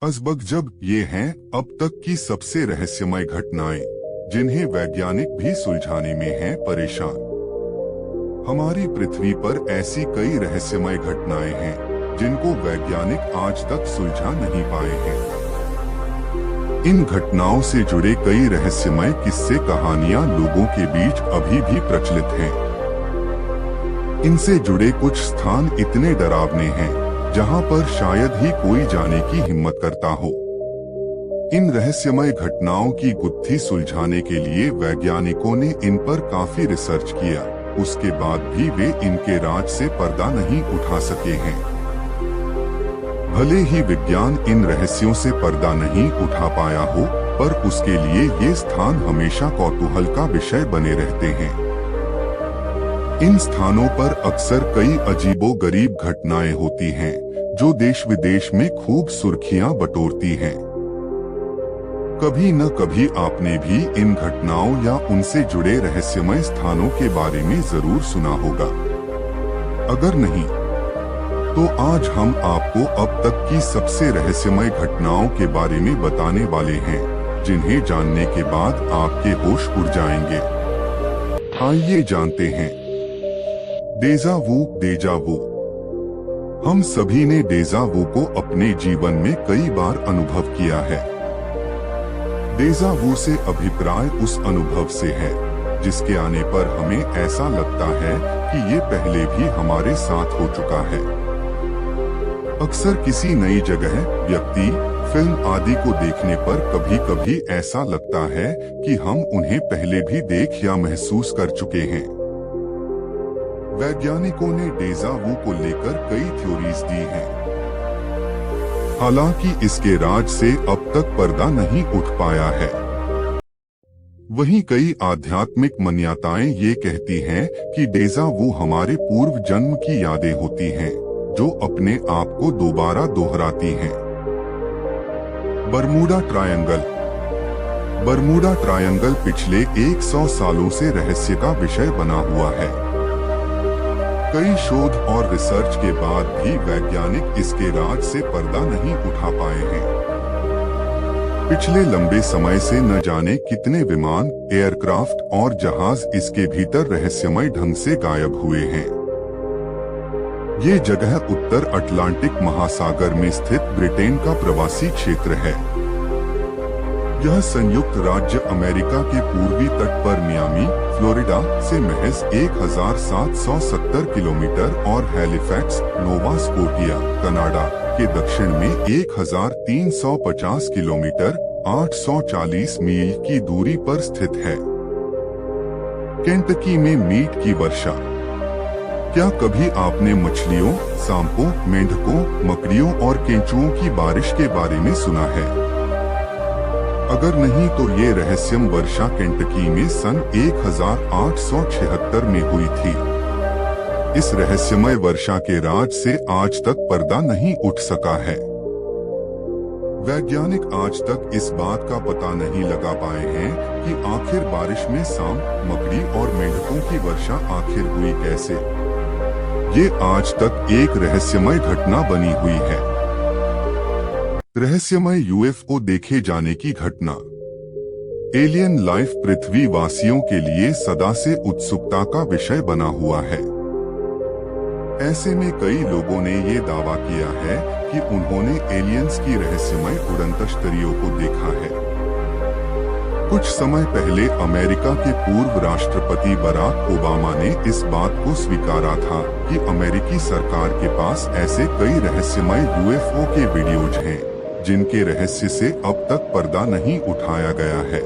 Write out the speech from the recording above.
अज़बकज़ब ये हैं अब तक की सबसे रहस्यमय घटनाएं, जिन्हें वैज्ञानिक भी सुलझाने में हैं परेशान। हमारी पृथ्वी पर ऐसी कई रहस्यमय घटनाएं हैं जिनको वैज्ञानिक आज तक सुलझा नहीं पाए हैं। इन घटनाओं से जुड़े कई रहस्यमय किस्से कहानियां लोगों के बीच अभी भी प्रचलित हैं। इनसे जुड़े कुछ स्थान इतने डरावने हैं जहां पर शायद ही कोई जाने की हिम्मत करता हो। इन रहस्यमय घटनाओं की गुत्थी सुलझाने के लिए वैज्ञानिकों ने इन पर काफी रिसर्च किया, उसके बाद भी वे इनके राज से पर्दा नहीं उठा सके हैं। भले ही विज्ञान इन रहस्यों से पर्दा नहीं उठा पाया हो, पर उसके लिए ये स्थान हमेशा कौतूहल का विषय बने रहते हैं। इन स्थानों पर अक्सर कई अजीबोगरीब घटनाएं होती हैं, जो देश विदेश में खूब सुर्खियां बटोरती हैं। कभी न कभी आपने भी इन घटनाओं या उनसे जुड़े रहस्यमय स्थानों के बारे में जरूर सुना होगा। अगर नहीं, तो आज हम आपको अब तक की सबसे रहस्यमय घटनाओं के बारे में बताने वाले हैं, जिन्हें जानने के बाद आपके होश उड़ जाएंगे। आइए जानते हैं। डेजा वू। हम सभी ने डेजा वू को अपने जीवन में कई बार अनुभव किया है। डेजा वू से अभिप्राय उस अनुभव से है जिसके आने पर हमें ऐसा लगता है कि ये पहले भी हमारे साथ हो चुका है। अक्सर किसी नई जगह, व्यक्ति, फिल्म आदि को देखने पर कभी कभी ऐसा लगता है कि हम उन्हें पहले भी देख या महसूस कर चुके हैं। वैज्ञानिकों ने डेजा वू को लेकर कई थ्योरीज दी हैं। हालांकि इसके राज से अब तक पर्दा नहीं उठ पाया है। वहीं कई आध्यात्मिक मान्यताएं ये कहती हैं कि डेजा वू हमारे पूर्व जन्म की यादें होती हैं, जो अपने आप को दोबारा दोहराती हैं। बरमूडा ट्रायंगल पिछले 100 सालों से रहस्य का विषय बना हुआ है। कई शोध और रिसर्च के बाद भी वैज्ञानिक इसके राज से पर्दा नहीं उठा पाए हैं। पिछले लंबे समय से न जाने कितने विमान, एयरक्राफ्ट और जहाज इसके भीतर रहस्यमय ढंग से गायब हुए हैं। ये जगह उत्तर अटलांटिक महासागर में स्थित ब्रिटेन का प्रवासी क्षेत्र है। यह संयुक्त राज्य अमेरिका के पूर्वी तट पर मियामी, फ्लोरिडा से महज 1770 किलोमीटर और हैलिफैक्स, नोवा स्कोटिया, कनाडा के दक्षिण में 1350 किलोमीटर 840 मील की दूरी पर स्थित है। केंटकी में मीट की वर्षा। क्या कभी आपने मछलियों, सांपों, मेंढकों, मकड़ियों और केंचुओं की बारिश के बारे में सुना है? अगर नहीं तो ये रहस्यम वर्षा केंटकी में सन 1876 में हुई थी। इस रहस्यमय वर्षा के राज से आज तक पर्दा नहीं उठ सका है। वैज्ञानिक आज तक इस बात का पता नहीं लगा पाए हैं कि आखिर बारिश में सांप, मकड़ी और मेंढकों की वर्षा आखिर हुई कैसे। ये आज तक एक रहस्यमय घटना बनी हुई है। रहस्यमय यूएफओ देखे जाने की घटना। एलियन लाइफ पृथ्वी वासियों के लिए सदा से उत्सुकता का विषय बना हुआ है। ऐसे में कई लोगों ने ये दावा किया है कि उन्होंने एलियंस की रहस्यमय उड़नतश्तरियों को देखा है। कुछ समय पहले अमेरिका के पूर्व राष्ट्रपति बराक ओबामा ने इस बात को स्वीकारा था कि अमेरिकी सरकार के पास ऐसे कई रहस्यमय यूएफओ के वीडियोज हैं, जिनके रहस्य से अब तक पर्दा नहीं उठाया गया है।